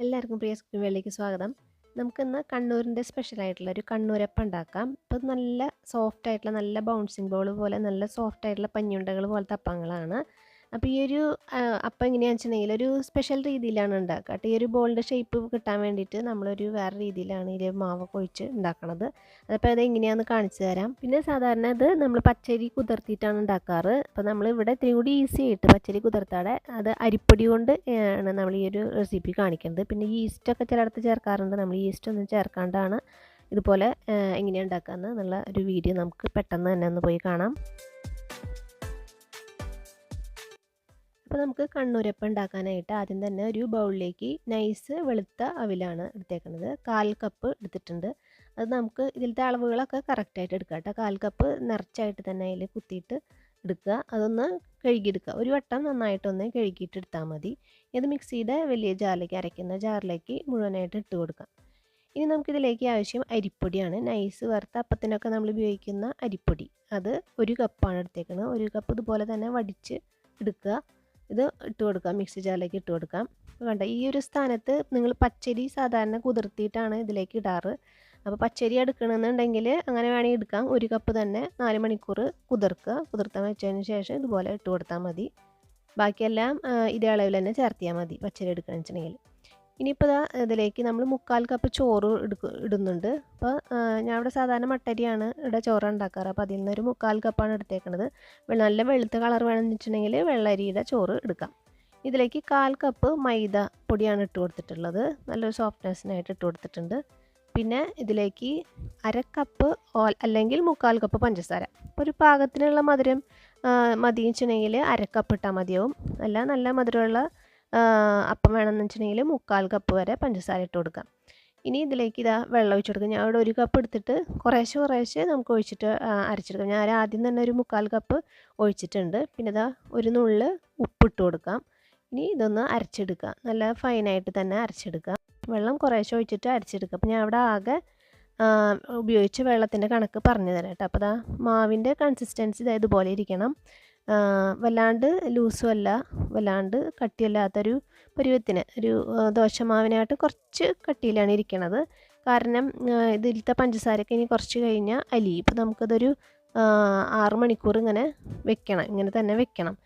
എല്ലാവർക്കും പ്രിയ സ്കൂൾ വേളിലേക്ക് സ്വാഗതം. നമുക്കിന്ന് കണ്ണൂരിൻ്റെ സ്പെഷ്യലായിട്ടുള്ള ഒരു കണ്ണൂരപ്പം ഉണ്ടാക്കാം. ഇപ്പോൾ നല്ല സോഫ്റ്റ് ആയിട്ടുള്ള നല്ല ബൗൺസിങ് ബോൾ പോലെ നല്ല സോഫ്റ്റ് ആയിട്ടുള്ള പഞ്ഞുണ്ടകൾ പോലത്തെ അപ്പങ്ങളാണ്. അപ്പോൾ ഈ ഒരു അപ്പം എങ്ങനെയാണെന്ന് വെച്ചിട്ടുണ്ടെങ്കിൽ ഒരു സ്പെഷ്യൽ രീതിയിലാണ് ഉണ്ടാക്കുക. ഈ ഒരു ബോളിൻ്റെ ഷേപ്പ് കിട്ടാൻ വേണ്ടിയിട്ട് നമ്മളൊരു വേറെ രീതിയിലാണ് ഇതിൽ മാവൊക്കെ ഒഴിച്ച് ഉണ്ടാക്കണത്. അപ്പോൾ അത് എങ്ങനെയാണെന്ന് കാണിച്ചു തരാം. പിന്നെ സാധാരണ ഇത് നമ്മൾ പച്ചരി കുതിർത്തിയിട്ടാണ് ഉണ്ടാക്കാറ്. അപ്പോൾ നമ്മൾ ഇവിടെ ഇത്തിരി കൂടി ഈസി ആയിട്ട് പച്ചരി കുതിർത്താടെ അത് അരിപ്പൊടി കൊണ്ട് ആണ് നമ്മൾ ഈ ഒരു റെസിപ്പി കാണിക്കുന്നത്. പിന്നെ ഈസ്റ്റൊക്കെ ചിലയിടത്ത് ചേർക്കാറുണ്ട്. നമ്മൾ ഈസ്റ്റ് ഒന്നും ചേർക്കാണ്ടാണ് ഇതുപോലെ എങ്ങനെയാണ് ഉണ്ടാക്കുക എന്നുള്ള ഒരു വീഡിയോ നമുക്ക് പെട്ടെന്ന് തന്നെ ഒന്ന് പോയി കാണാം. അപ്പോൾ നമുക്ക് കണ്ണൂരപ്പം ഉണ്ടാക്കാനായിട്ട് ആദ്യം തന്നെ ഒരു ബൗളിലേക്ക് നൈസ് വെളുത്ത അവിലാണ് എടുത്തേക്കുന്നത്. 1/4 കപ്പ് എടുത്തിട്ടുണ്ട്. അത് നമുക്ക് ഇതിലത്തെ അളവുകളൊക്കെ കറക്റ്റായിട്ട് എടുക്കാം കേട്ടോ. 1/4 കപ്പ് നിറച്ചായിട്ട് തന്നെ അതിൽ കുത്തിയിട്ട് എടുക്കുക. അതൊന്ന് കഴുകിയെടുക്കുക. ഒരു വട്ടം നന്നായിട്ടൊന്ന് കഴുകിയിട്ട് എടുത്താൽ മതി. ഇത് മിക്സിയുടെ വലിയ ജാറിലേക്ക് അരയ്ക്കുന്ന ജാറിലേക്ക് മുഴുവനായിട്ട് ഇട്ട് കൊടുക്കാം. ഇനി നമുക്കിതിലേക്ക് ആവശ്യം അരിപ്പൊടിയാണ്. നൈസ് വറുത്ത അപ്പത്തിനൊക്കെ നമ്മൾ ഉപയോഗിക്കുന്ന അരിപ്പൊടി. അത് 1 കപ്പാണ് എടുത്തേക്കുന്നത്. 1 കപ്പ് ഇതുപോലെ തന്നെ വടിച്ച് എടുക്കുക. ഇത് ഇട്ട് കൊടുക്കാം, മിക്സി ജാറിലേക്ക് ഇട്ട് കൊടുക്കാം. വേണ്ട ഈ ഒരു സ്ഥാനത്ത് നിങ്ങൾ പച്ചരി സാധാരണ കുതിർത്തിയിട്ടാണ് ഇതിലേക്ക് ഇടാറ്. അപ്പോൾ പച്ചരി എടുക്കണമെന്നുണ്ടെങ്കിൽ അങ്ങനെ വേണമെങ്കിൽ എടുക്കാം. 1 കപ്പ് തന്നെ 4 മണിക്കൂർ കുതിർക്കുക. കുതിർത്താൻ വെച്ചതിന് ശേഷം ഇതുപോലെ ഇട്ട് കൊടുത്താൽ മതി. ബാക്കിയെല്ലാം ഇതേ അളവിൽ തന്നെ ചേർത്തിയാൽ മതി പച്ചരി എടുക്കണമെന്ന് വെച്ചിട്ടുണ്ടെങ്കിൽ. ഇനിയിപ്പോൾ ഇതിലേക്ക് നമ്മൾ 1/4 കപ്പ് ചോറ് ഇടുന്നുണ്ട്. അപ്പോൾ ഞാൻ ഇവിടെ സാധാരണ മട്ടരിയാണ് ഇവിടെ ചോറ് ഉണ്ടാക്കാറ്. അപ്പോൾ അതിൽ നിന്നൊരു 1/4 കപ്പാണ് എടുത്തേക്കുന്നത്. നല്ല വെളുത്ത കളർ വേണമെന്ന് വെച്ചിട്ടുണ്ടെങ്കിൽ വെള്ളരിയുടെ ചോറ് എടുക്കാം. ഇതിലേക്ക് 1/4 കപ്പ് മൈദ പൊടിയാണ് ഇട്ട് കൊടുത്തിട്ടുള്ളത്. നല്ലൊരു സോഫ്റ്റ്നെസ്സിനായിട്ട് ഇട്ട് കൊടുത്തിട്ടുണ്ട്. പിന്നെ ഇതിലേക്ക് 1/2 കപ്പ് അല്ലെങ്കിൽ 1/4 കപ്പ് പഞ്ചസാര. അപ്പോൾ ഒരു പാകത്തിനുള്ള മധുരം മതി വെച്ചിട്ടുണ്ടെങ്കിൽ 1/2 കപ്പ് ഇട്ടാൽ മതിയാവും. അല്ല നല്ല മധുരമുള്ള അപ്പം വേണമെന്ന് വെച്ചിട്ടുണ്ടെങ്കിൽ 1/4 കപ്പ് വരെ പഞ്ചസാര ഇട്ട് കൊടുക്കാം. ഇനി ഇതിലേക്ക് വെള്ളം ഒഴിച്ച് കൊടുക്കാം. ഞാൻ ഇവിടെ 1 കപ്പ് എടുത്തിട്ട് കുറേശ്ശെ നമുക്ക് ഒഴിച്ചിട്ട് അരച്ചെടുക്കാം. ഞാൻ ആദ്യം തന്നെ ഒരു 1/4 കപ്പ് ഒഴിച്ചിട്ടുണ്ട്. പിന്നെ ഒരു നുള്ള് ഉപ്പിട്ട് കൊടുക്കാം. ഇനി ഇതൊന്ന് അരച്ചെടുക്കാം. നല്ല ഫൈനായിട്ട് തന്നെ അരച്ചെടുക്കാം. വെള്ളം കുറേശ്ശെ ഒഴിച്ചിട്ട് അരച്ചെടുക്കാം. അപ്പോൾ ഞാൻ ഇവിടെ ആകെ ഉപയോഗിച്ച വെള്ളത്തിൻ്റെ കണക്ക് പറഞ്ഞു തരാം കേട്ടോ. അപ്പോൾ മാവിൻ്റെ കൺസിസ്റ്റൻസി ഇതുപോലെ ഇരിക്കണം. വല്ലാണ്ട് ലൂസും അല്ല വല്ലാണ്ട് കട്ടിയല്ലാത്തൊരു പരുവത്തിന് ഒരു ദോശമാവിനായിട്ട് കുറച്ച് കട്ടിയിലാണ് ഇരിക്കണത്. കാരണം ഇതിലത്തെ പഞ്ചസാരയൊക്കെ ഇനി കുറച്ച് കഴിഞ്ഞാൽ അലിയും. ഇപ്പോൾ നമുക്കതൊരു 6 മണിക്കൂർ ഇങ്ങനെ വെക്കണം. ഇങ്ങനെ തന്നെ വെക്കണം.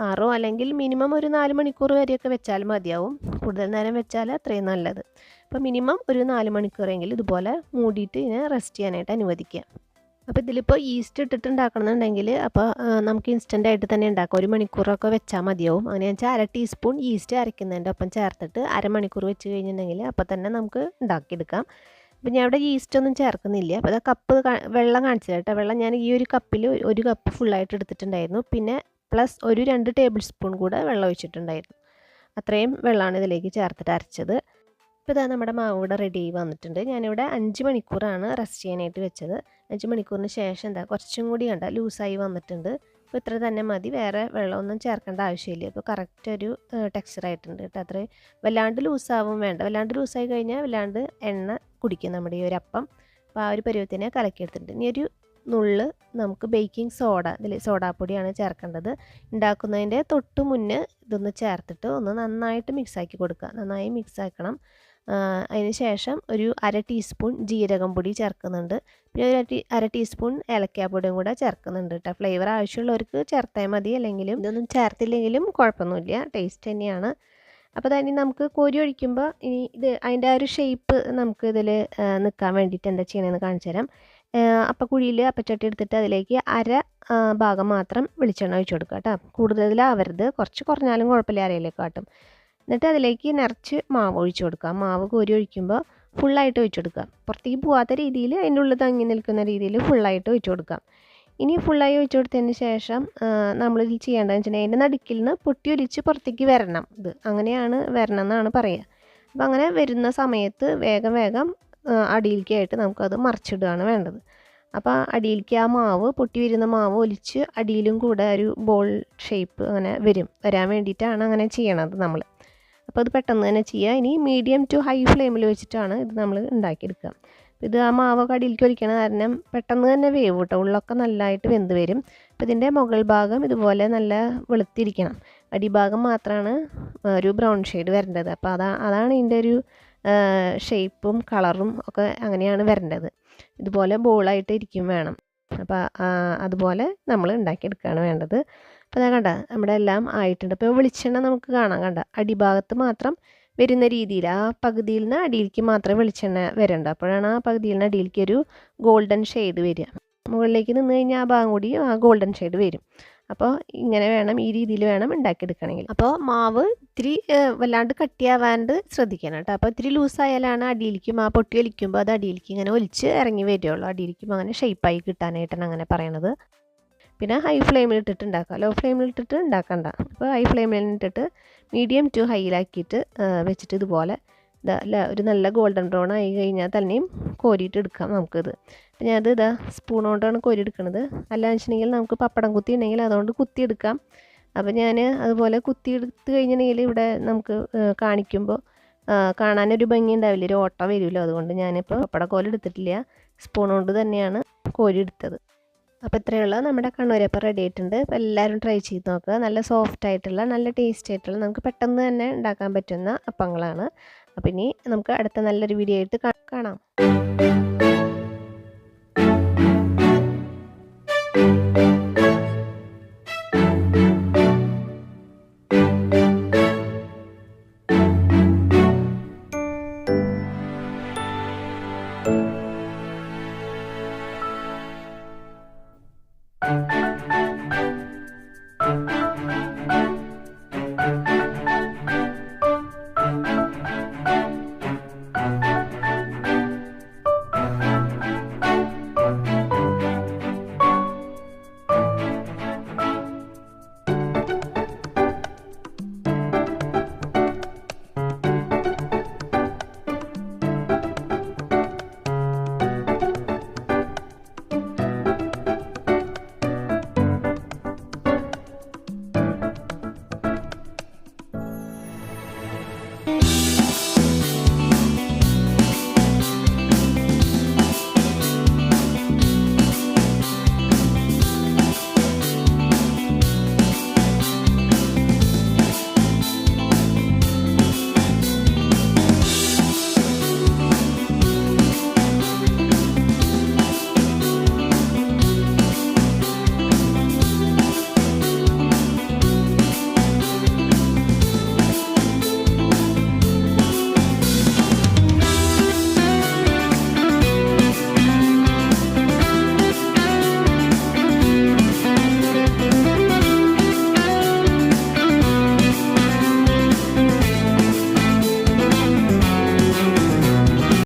6 അല്ലെങ്കിൽ മിനിമം ഒരു 4 മണിക്കൂർ വരെയൊക്കെ വെച്ചാൽ മതിയാവും. കൂടുതൽ നേരം വെച്ചാൽ അത്രയും നല്ലത്. അപ്പോൾ മിനിമം ഒരു 4 മണിക്കൂറെങ്കിലും ഇതുപോലെ മൂടിയിട്ട് ഇതിനെ റെസ്റ്റ് ചെയ്യാനായിട്ട് അനുവദിക്കുക. അപ്പോൾ ഇതിലിപ്പോൾ ഈസ്റ്റ് ഇട്ടിട്ട് ഉണ്ടാക്കണമെന്നുണ്ടെങ്കിൽ അപ്പോൾ നമുക്ക് ഇൻസ്റ്റൻ്റായിട്ട് തന്നെ ഉണ്ടാക്കാം. 1 മണിക്കൂറൊക്കെ വെച്ചാൽ മതിയാവും. അങ്ങനെ വെച്ചാൽ 1/2 ടീസ്പൂൺ ഈസ്റ്റ് അരയ്ക്കുന്നതിൻ്റെ ഒപ്പം ചേർത്തിട്ട് 1/2 മണിക്കൂർ വെച്ച് കഴിഞ്ഞിട്ടുണ്ടെങ്കിൽ അപ്പോൾ തന്നെ നമുക്ക് ഉണ്ടാക്കിയെടുക്കാം. അപ്പോൾ ഞാൻ ഇവിടെ ഈസ്റ്റ് ഒന്നും ചേർക്കുന്നില്ല. അപ്പോൾ കപ്പ് വെള്ളം കാണിച്ചു കേട്ടോ. വെള്ളം ഞാൻ ഈ ഒരു കപ്പിൽ 1 കപ്പ് ഫുള്ളായിട്ട് എടുത്തിട്ടുണ്ടായിരുന്നു. പിന്നെ പ്ലസ് ഒരു 2 ടേബിൾ സ്പൂൺ കൂടെ വെള്ളം ഒഴിച്ചിട്ടുണ്ടായിരുന്നു. അത്രയും വെള്ളമാണ് ഇതിലേക്ക് ചേർത്തിട്ട് അരച്ചത്. ഇപ്പോൾ നമ്മുടെ മാവ് ഇവിടെ റെഡി ആയി വന്നിട്ടുണ്ട്. ഞാനിവിടെ 5 മണിക്കൂറാണ് റെസ്റ്റ് ചെയ്യാനായിട്ട് വെച്ചത്. 5 മണിക്കൂറിന് ശേഷം കുറച്ചും കൂടി ലൂസായി വന്നിട്ടുണ്ട്. അപ്പോൾ ഇത്ര തന്നെ മതി. വേറെ വെള്ളമൊന്നും ചേർക്കേണ്ട ആവശ്യമില്ല. ഇപ്പോൾ കറക്റ്റ് ഒരു ടെക്സ്ചറായിട്ടുണ്ട് കേട്ടോ. അത്രയും വല്ലാണ്ട് ലൂസാവും വേണ്ട. വല്ലാണ്ട് ലൂസായി കഴിഞ്ഞാൽ വല്ലാണ്ട് എണ്ണ കുടിക്കും നമ്മുടെ ഈ ഒരു അപ്പം. അപ്പോൾ ആ ഒരു പരുവത്തിനെ കലക്കിയെടുത്തിട്ടുണ്ട്. ഇനി ഒരു നുള്ള് നമുക്ക് ബേക്കിംഗ് സോഡ, ഇതിൽ സോഡാപ്പൊടിയാണ് ചേർക്കേണ്ടത്. ഉണ്ടാക്കുന്നതിൻ്റെ തൊട്ട് മുന്നേ ഇതൊന്ന് ചേർത്തിട്ട് ഒന്ന് നന്നായിട്ട് മിക്സാക്കി കൊടുക്കുക. നന്നായി മിക്സാക്കണം. അതിന് ശേഷം ഒരു 1/2 ടീസ്പൂൺ ജീരകം പൊടി ചേർക്കുന്നുണ്ട്. പിന്നെ ഒരു 1/2 ടീസ്പൂൺ ഏലക്കാപ്പൊടിയും കൂടെ ചേർക്കുന്നുണ്ട് കേട്ടോ. ഫ്ലേവർ ആവശ്യമുള്ളവർക്ക് ചേർത്താൽ മതി. അല്ലെങ്കിലും ഇതൊന്നും ചേർത്തില്ലെങ്കിലും കുഴപ്പമൊന്നുമില്ല, ടേസ്റ്റ് തന്നെയാണ്. അപ്പോൾ തന്നെ നമുക്ക് കോരി ഒഴിക്കുമ്പോൾ ഇനി അതിൻ്റെ ആ ഒരു ഷേപ്പ് നമുക്ക് ഇതിൽ നിൽക്കാൻ വേണ്ടിയിട്ട് എന്താ ചെയ്യണമെന്ന് കാണിച്ചു തരാം. അപ്പക്കുഴിയിൽ അപ്പച്ചട്ടി എടുത്തിട്ട് അതിലേക്ക് 1/2 ഭാഗം മാത്രം വെളിച്ചെണ്ണ ഒഴിച്ച് കൊടുക്കുക കേട്ടോ. കൂടുതലാവരുത്, കുറച്ച് കുറഞ്ഞാലും കുഴപ്പമില്ല, അരയിലേക്ക് കാട്ടും. എന്നിട്ട് അതിലേക്ക് നിറച്ച് മാവ് ഒഴിച്ച് കൊടുക്കുക. മാവ് കോരി ഒഴിക്കുമ്പോൾ ഫുള്ളായിട്ട് ഒഴിച്ച് കൊടുക്കുക. പുറത്തേക്ക് പോകാത്ത രീതിയിൽ അതിൻ്റെ ഉള്ളിൽ തങ്ങി നിൽക്കുന്ന രീതിയിൽ ഫുള്ളായിട്ട് ഒഴിച്ച് കൊടുക്കാം. ഇനി ഫുള്ളായി ഒഴിച്ച് കൊടുത്തതിന് ശേഷം നമ്മളിതിൽ ചെയ്യേണ്ടതെന്ന് വെച്ചിട്ടുണ്ടെങ്കിൽ അതിൻ്റെ നടുക്കിൽ നിന്ന് പൊട്ടി ഒലിച്ച് പുറത്തേക്ക് വരണം. അങ്ങനെയാണ് വരണം എന്നാണ് പറയുക. അപ്പോൾ അങ്ങനെ വരുന്ന സമയത്ത് വേഗം അടിയിലേക്കായിട്ട് നമുക്കത് മറിച്ചിടുകയാണ് വേണ്ടത്. അപ്പോൾ അടിയിലേക്ക് ആ മാവ് പൊട്ടി വരുന്ന മാവ് ഒലിച്ച് അടിയിലും കൂടെ ഒരു ബോൾ ഷേപ്പ് അങ്ങനെ വരാൻ വേണ്ടിയിട്ടാണ് അങ്ങനെ ചെയ്യണത് നമ്മൾ. അപ്പോൾ അത് പെട്ടെന്ന് തന്നെ ചെയ്യുക. ഇനി മീഡിയം ടു ഹൈ ഫ്ലെയിമിൽ വെച്ചിട്ടാണ് ഇത് നമ്മൾ ഉണ്ടാക്കിയെടുക്കുക. ഇത് ആ മാവൊക്കെ അടിയിലേക്ക് ഒലിക്കണ കാരണം പെട്ടെന്ന് തന്നെ വേവ് കേട്ടോ. ഉള്ളൊക്കെ നല്ലതായിട്ട് വെന്ത് വരും. അപ്പോൾ ഇതിൻ്റെ മുകൾ ഭാഗം ഇതുപോലെ നല്ല വെളുത്തിരിക്കണം. അടിഭാഗം മാത്രമാണ് ഒരു ബ്രൗൺ ഷെയ്ഡ് വരേണ്ടത്. അപ്പോൾ അതാണ് ഇതിൻ്റെ ഒരു ഷേപ്പും കളറും ഒക്കെ അങ്ങനെയാണ് വരേണ്ടത്. ഇതുപോലെ ബോളായിട്ട് ഇരിക്കും വേണം. അപ്പോൾ അതുപോലെ നമ്മൾ ഉണ്ടാക്കിയെടുക്കുകയാണ് വേണ്ടത്. അപ്പോൾ ഞാൻ കണ്ട നമ്മുടെ എല്ലാം ആയിട്ടുണ്ട്. ഇപ്പോൾ വെളിച്ചെണ്ണ നമുക്ക് കാണാം, കണ്ട അടിഭാഗത്ത് മാത്രം വരുന്ന രീതിയിൽ ആ പകുതിയിൽ നിന്ന് അടിയിലേക്ക് മാത്രമേ വെളിച്ചെണ്ണ വരണ്ട. അപ്പോഴാണ് ആ പകുതിയിൽ നിന്ന് അടിയിലേക്ക് ഒരു ഗോൾഡൻ ഷെയ്ഡ് വരിക. മുകളിലേക്ക് നിന്ന് കഴിഞ്ഞാൽ ആ ഭാഗം കൂടി ആ ഗോൾഡൻ ഷെയ്ഡ് വരും. അപ്പോൾ ഇങ്ങനെ വേണം, ഈ രീതിയിൽ വേണം ഉണ്ടാക്കിയെടുക്കണമെങ്കിൽ. അപ്പോൾ മാവ് ഇത്തിരി വല്ലാണ്ട് കട്ടിയാവാണ്ട് ശ്രദ്ധിക്കണം കേട്ടോ. അപ്പോൾ ഇത്തിരി ലൂസായാലാണ് അടിയിലേക്കും ആ പൊട്ടി ഒലിക്കുമ്പോൾ അത് അടിയിലേക്ക് ഇങ്ങനെ ഒലിച്ച് ഇറങ്ങി വരികയുള്ളൂ. അടിയിലേക്കും അങ്ങനെ ഷേപ്പായി കിട്ടാനായിട്ടാണ് അങ്ങനെ പറയണത്. പിന്നെ ഹൈ ഫ്ലെയിമിൽ ഇട്ടിട്ട് ഉണ്ടാക്കുക, ലോ ഫ്ലെയിമിൽ ഇട്ടിട്ട് ഉണ്ടാക്കണ്ട. അപ്പോൾ ഹൈ ഫ്ലെയിമിൽ ഇട്ടിട്ട് മീഡിയം ടു ഹൈയിലാക്കിയിട്ട് വെച്ചിട്ട് ഇതുപോലെ ഒരു നല്ല ഗോൾഡൻ ബ്രൗൺ ആയി കഴിഞ്ഞാൽ തന്നെയും കോരിയിട്ട് എടുക്കാം നമുക്കിത്. അപ്പോൾ ഞാനത് സ്പൂൺ കൊണ്ടാണ് കോരി എടുക്കുന്നത്. അല്ലാന്ന് വെച്ചിട്ടുണ്ടെങ്കിൽ നമുക്ക് പപ്പടം കുത്തി ഉണ്ടെങ്കിൽ അതുകൊണ്ട് കുത്തിയെടുക്കാം. അപ്പോൾ ഞാൻ അതുപോലെ കുത്തിയെടുത്ത് കഴിഞ്ഞിട്ടുണ്ടെങ്കിൽ ഇവിടെ നമുക്ക് കാണിക്കുമ്പോൾ കാണാനൊരു ഭംഗി ഉണ്ടാവില്ല, ഒരു ഓട്ട വരുമല്ലോ. അതുകൊണ്ട് ഞാനിപ്പോൾ പപ്പട കോല എടുത്തിട്ടില്ല, സ്പൂൺ കൊണ്ട് തന്നെയാണ് കോരി എടുത്തത്. അപ്പോൾ ഇത്രയുള്ള നമ്മുടെ കണ്ണൂരപ്പം റെഡി ആയിട്ടുണ്ട്. അപ്പോൾ എല്ലാവരും ട്രൈ ചെയ്ത് നോക്കുക. നല്ല സോഫ്റ്റ് ആയിട്ടുള്ള, നല്ല ടേസ്റ്റ് ആയിട്ടുള്ള, നമുക്ക് പെട്ടെന്ന് തന്നെ ഉണ്ടാക്കാൻ പറ്റുന്ന അപ്പങ്ങളാണ്. അപ്പോൾ ഇനി നമുക്ക് അടുത്ത നല്ലൊരു വീഡിയോ ആയിട്ട് കാണാം.